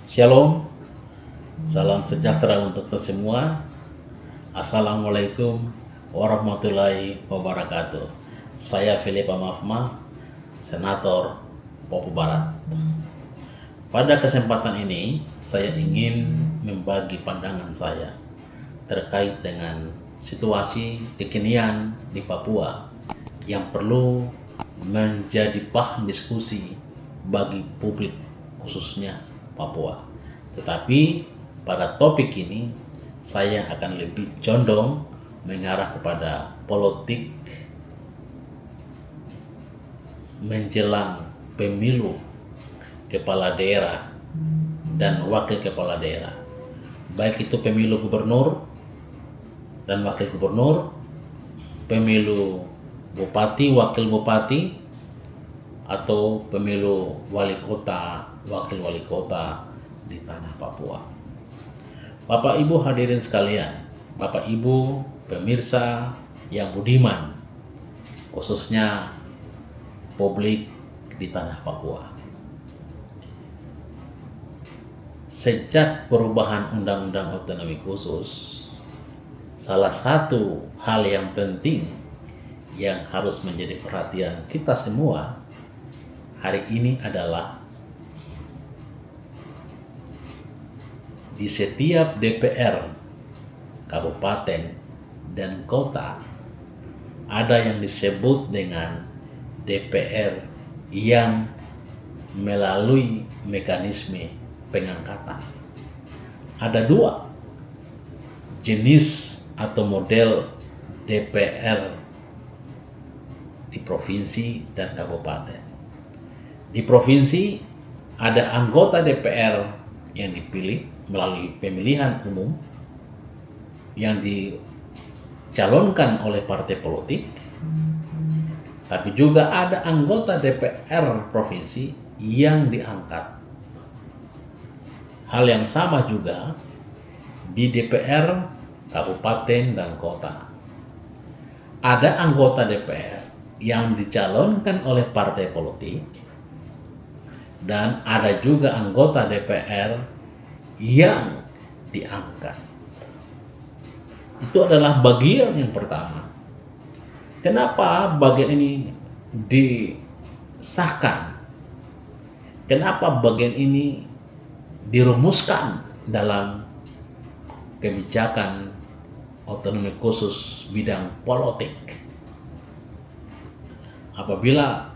Shalom, salam sejahtera untuk kita semua. Assalamualaikum warahmatullahi wabarakatuh. Saya Philip Amafma, Senator Papua Barat. Pada kesempatan ini, saya ingin membagi pandangan saya terkait dengan situasi kekinian di Papua yang perlu menjadi bahan diskusi bagi publik, khususnya Papua. Tetapi pada topik ini saya akan lebih condong mengarah kepada politik menjelang pemilu kepala daerah dan wakil kepala daerah, baik itu pemilu gubernur dan wakil gubernur, pemilu bupati, wakil bupati, atau pemilu wali kota, wakil wali kota di tanah Papua. Bapak Ibu hadirin sekalian, Bapak Ibu pemirsa yang budiman, khususnya publik di tanah Papua. Sejak perubahan Undang-Undang Otonomi Khusus, salah satu hal yang penting yang harus menjadi perhatian kita semua hari ini adalah di setiap DPR kabupaten dan kota ada yang disebut dengan DPR yang melalui mekanisme pengangkatan. Ada dua jenis atau model DPR di provinsi dan kabupaten. Di provinsi ada anggota DPR yang dipilih melalui pemilihan umum yang dicalonkan oleh partai politik, tapi juga ada anggota DPR provinsi yang diangkat. Hal yang sama juga di DPR kabupaten dan kota. Ada anggota DPR yang dicalonkan oleh partai politik, dan ada juga anggota DPR yang diangkat. Itu adalah bagian yang pertama. Kenapa bagian ini disahkan? Kenapa bagian ini dirumuskan dalam kebijakan otonomi khusus bidang politik? Apabila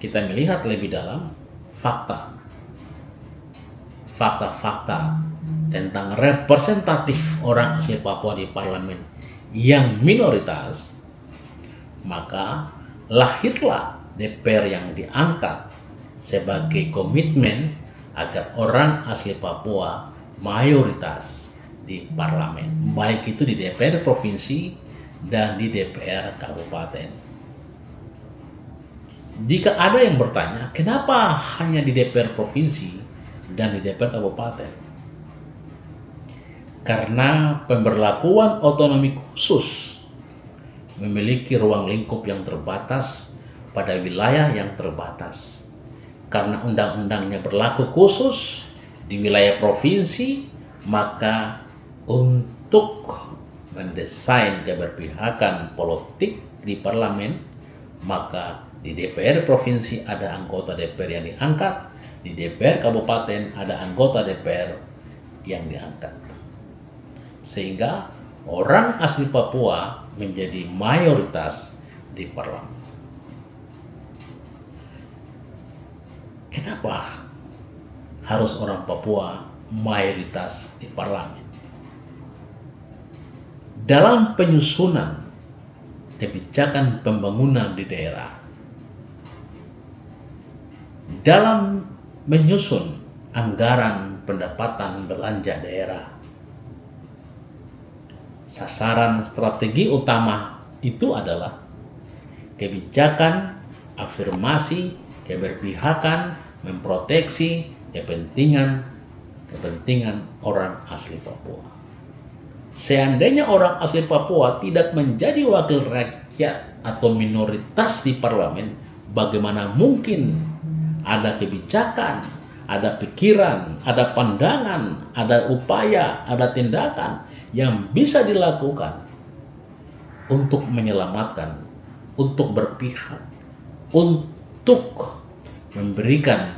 kita melihat lebih dalam fakta-fakta tentang representatif orang asli Papua di parlemen yang minoritas, maka lahirlah DPR yang diangkat sebagai komitmen agar orang asli Papua mayoritas di parlemen, baik itu di DPR provinsi dan di DPR kabupaten. Jika ada yang bertanya, kenapa hanya di DPR provinsi dan di DPR kabupaten? Karena pemberlakuan otonomi khusus memiliki ruang lingkup yang terbatas pada wilayah yang terbatas. Karena undang-undangnya berlaku khusus di wilayah provinsi, maka untuk mendesain keberpihakan politik di parlemen, maka di DPR provinsi ada anggota DPR yang diangkat, di DPR kabupaten ada anggota DPR yang diangkat. Sehingga orang asli Papua menjadi mayoritas di parlemen. Kenapa harus orang Papua mayoritas di parlemen? Dalam penyusunan kebijakan pembangunan di daerah, dalam menyusun anggaran pendapatan belanja daerah, sasaran strategi utama itu adalah kebijakan afirmasi keberpihakan memproteksi kepentingan orang asli Papua. Seandainya orang asli Papua tidak menjadi wakil rakyat atau minoritas di parlemen, bagaimana mungkin ada kebijakan, ada pikiran, ada pandangan, ada upaya, ada tindakan yang bisa dilakukan untuk menyelamatkan, untuk berpihak, untuk memberikan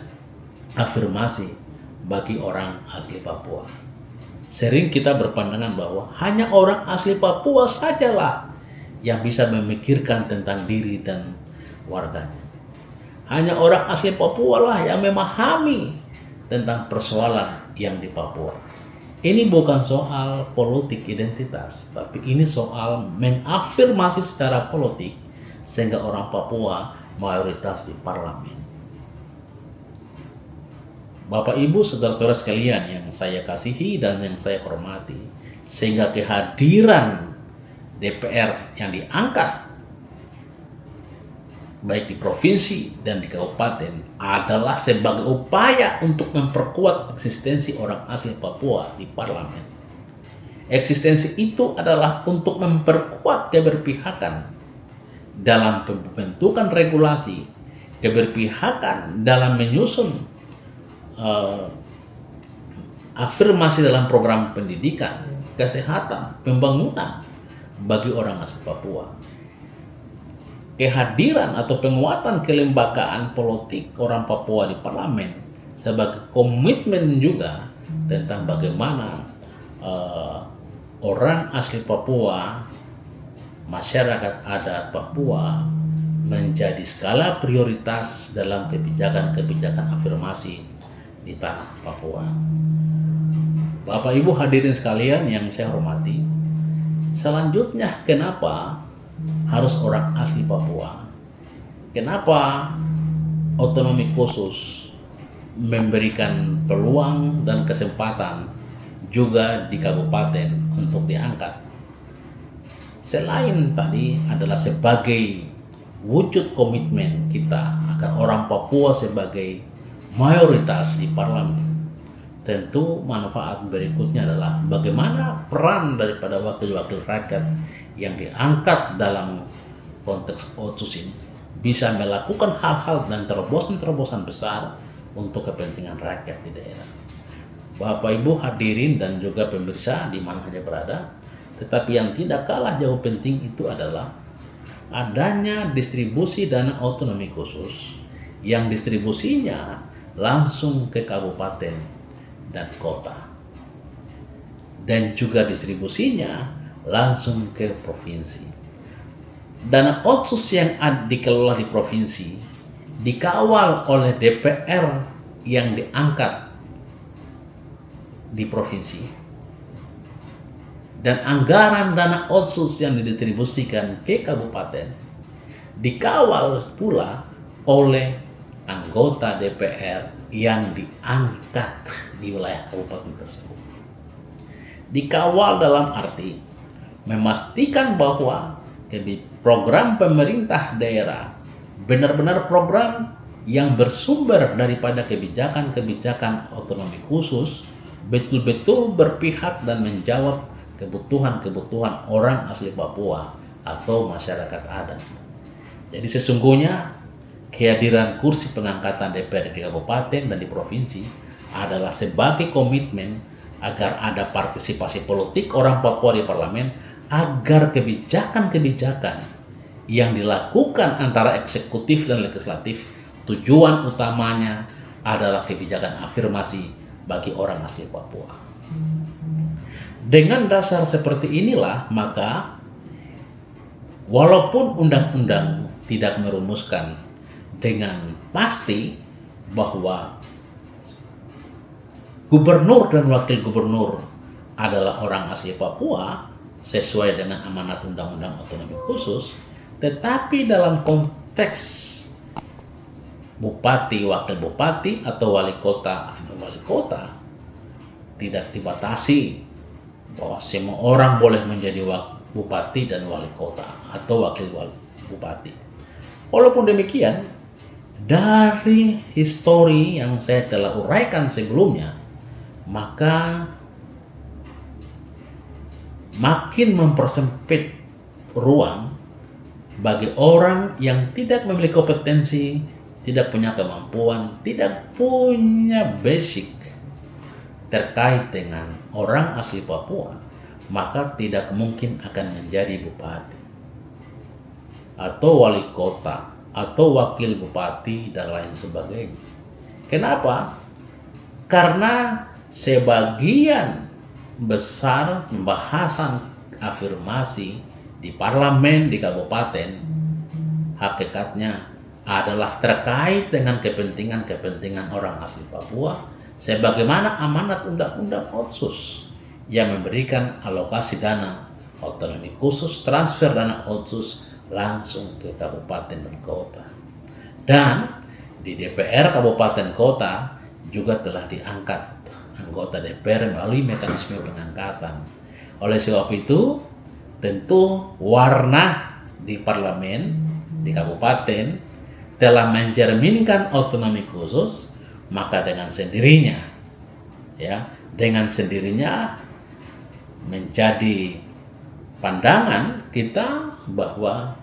afirmasi bagi orang asli Papua. Sering kita berpandangan bahwa hanya orang asli Papua sajalah yang bisa memikirkan tentang diri dan warganya. Hanya orang asli Papua lah yang memahami tentang persoalan yang di Papua. Ini bukan soal politik identitas, tapi ini soal mengafirmasi secara politik sehingga orang Papua mayoritas di parlemen. Bapak Ibu saudara-saudara sekalian yang saya kasihi dan yang saya hormati, sehingga kehadiran DPR yang diangkat baik di provinsi dan di kabupaten adalah sebagai upaya untuk memperkuat eksistensi orang asli Papua di parlemen. Eksistensi itu adalah untuk memperkuat keberpihakan dalam pembentukan regulasi, keberpihakan dalam menyusun afirmasi dalam program pendidikan, kesehatan, pembangunan bagi orang asli Papua. Kehadiran atau penguatan kelembagaan politik orang Papua di parlemen sebagai komitmen juga tentang bagaimana orang asli Papua, masyarakat adat Papua menjadi skala prioritas dalam kebijakan-kebijakan afirmasi di tanah Papua. Bapak Ibu hadirin sekalian yang saya hormati, selanjutnya kenapa harus orang asli Papua? Kenapa otonomi khusus memberikan peluang dan kesempatan juga di kabupaten untuk diangkat? Selain tadi adalah sebagai wujud komitmen kita agar orang Papua sebagai mayoritas di parlemen, tentu manfaat berikutnya adalah bagaimana peran daripada wakil-wakil rakyat yang diangkat dalam konteks otsus ini bisa melakukan hal-hal dan terobosan-terobosan besar untuk kepentingan rakyat di daerah. Bapak Ibu hadirin dan juga pemirsa di mana saja berada, tetapi yang tidak kalah jauh penting itu adalah adanya distribusi dana otonomi khusus yang distribusinya langsung ke kabupaten dan kota, dan juga distribusinya langsung ke provinsi. Dana otsus yang dikelola di provinsi dikawal oleh DPR yang diangkat di provinsi, dan anggaran dana otsus yang didistribusikan ke kabupaten dikawal pula oleh anggota DPR yang diangkat di wilayah kabupaten tersebut. Dikawal dalam arti memastikan bahwa program pemerintah daerah benar-benar program yang bersumber daripada kebijakan-kebijakan otonomi khusus betul-betul berpihak dan menjawab kebutuhan-kebutuhan orang asli Papua atau masyarakat adat. Jadi sesungguhnya kehadiran kursi pengangkatan DPR di kabupaten dan di provinsi adalah sebagai komitmen agar ada partisipasi politik orang Papua di parlemen, agar kebijakan-kebijakan yang dilakukan antara eksekutif dan legislatif tujuan utamanya adalah kebijakan afirmasi bagi orang asli Papua. Dengan dasar seperti inilah, maka walaupun undang-undang tidak merumuskan dengan pasti bahwa gubernur dan wakil gubernur adalah orang asli Papua sesuai dengan amanat undang-undang otonomi khusus, tetapi dalam konteks bupati, wakil bupati, atau wali kota tidak dibatasi bahwa semua orang boleh menjadi bupati dan wali kota atau wakil bupati. Walaupun demikian, dari histori yang saya telah uraikan sebelumnya, maka makin mempersempit ruang bagi orang yang tidak memiliki kompetensi, tidak punya kemampuan, tidak punya basic terkait dengan orang asli Papua, maka tidak mungkin akan menjadi bupati atau wali kota atau wakil bupati dan lain sebagainya. Kenapa? Karena sebagian besar pembahasan afirmasi di parlemen di kabupaten hakikatnya adalah terkait dengan kepentingan orang asli Papua sebagaimana amanat Undang-Undang Otsus yang memberikan alokasi dana otonomi khusus, transfer dana Otsus langsung ke kabupaten dan kota. Dan di DPR kabupaten kota juga telah diangkat anggota DPR melalui mekanisme pengangkatan. Oleh sebab itu, tentu warna di parlemen di kabupaten telah mencerminkan otonomi khusus, maka dengan sendirinya menjadi pandangan kita bahwa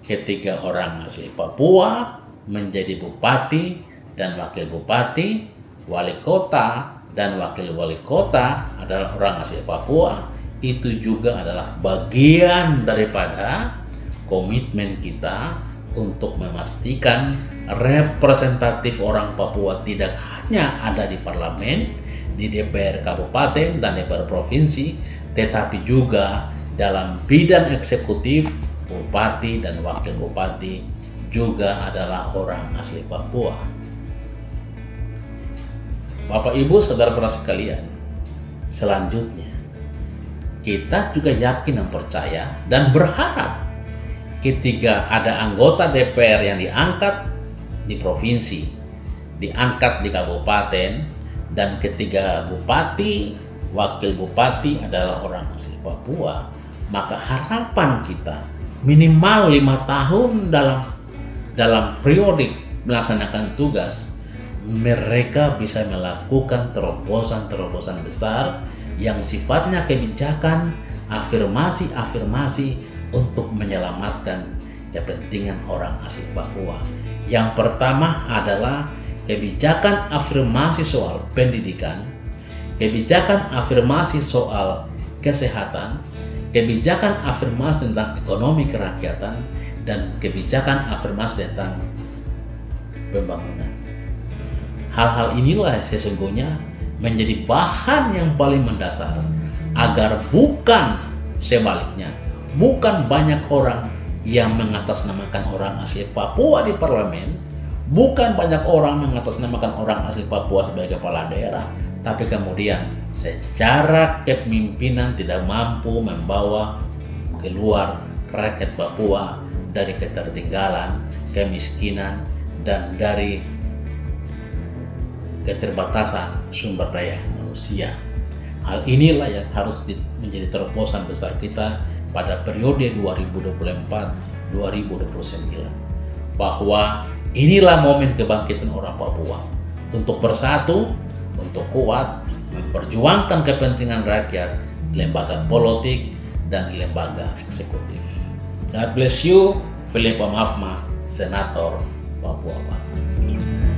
ketiga orang asli Papua menjadi bupati dan wakil bupati, wali kota dan wakil wali kota adalah orang asli Papua. Itu juga adalah bagian daripada komitmen kita untuk memastikan representatif orang Papua tidak hanya ada di parlemen, di DPR kabupaten dan DPR provinsi, tetapi juga dalam bidang eksekutif, bupati dan wakil bupati juga adalah orang asli Papua. Bapak Ibu saudara-saudara sekalian, selanjutnya kita juga yakin dan percaya dan berharap ketika ada anggota DPR yang diangkat di provinsi, diangkat di kabupaten, dan ketiga bupati, wakil bupati adalah orang asli Papua, maka harapan kita minimal 5 tahun dalam periodik melaksanakan tugas, mereka bisa melakukan terobosan-terobosan besar yang sifatnya kebijakan, afirmasi untuk menyelamatkan kepentingan orang asli Papua. Yang pertama adalah kebijakan afirmasi soal pendidikan, kebijakan afirmasi soal kesehatan, kebijakan afirmasi tentang ekonomi kerakyatan, dan kebijakan afirmasi tentang pembangunan. Hal-hal inilah sesungguhnya menjadi bahan yang paling mendasar agar bukan sebaliknya, bukan banyak orang yang mengatasnamakan orang asli Papua di parlemen, bukan banyak orang mengatasnamakan orang asli Papua sebagai kepala daerah, tapi kemudian secara kepemimpinan tidak mampu membawa keluar rakyat Papua dari ketertinggalan, kemiskinan, dan dari keterbatasan sumber daya manusia. Hal inilah yang harus menjadi terobosan besar kita pada periode 2024-2029, bahwa inilah momen kebangkitan orang Papua untuk bersatu, untuk kuat memperjuangkan kepentingan rakyat, lembaga politik dan lembaga eksekutif. God bless you. Philip Amafma, Senator Papua Barat.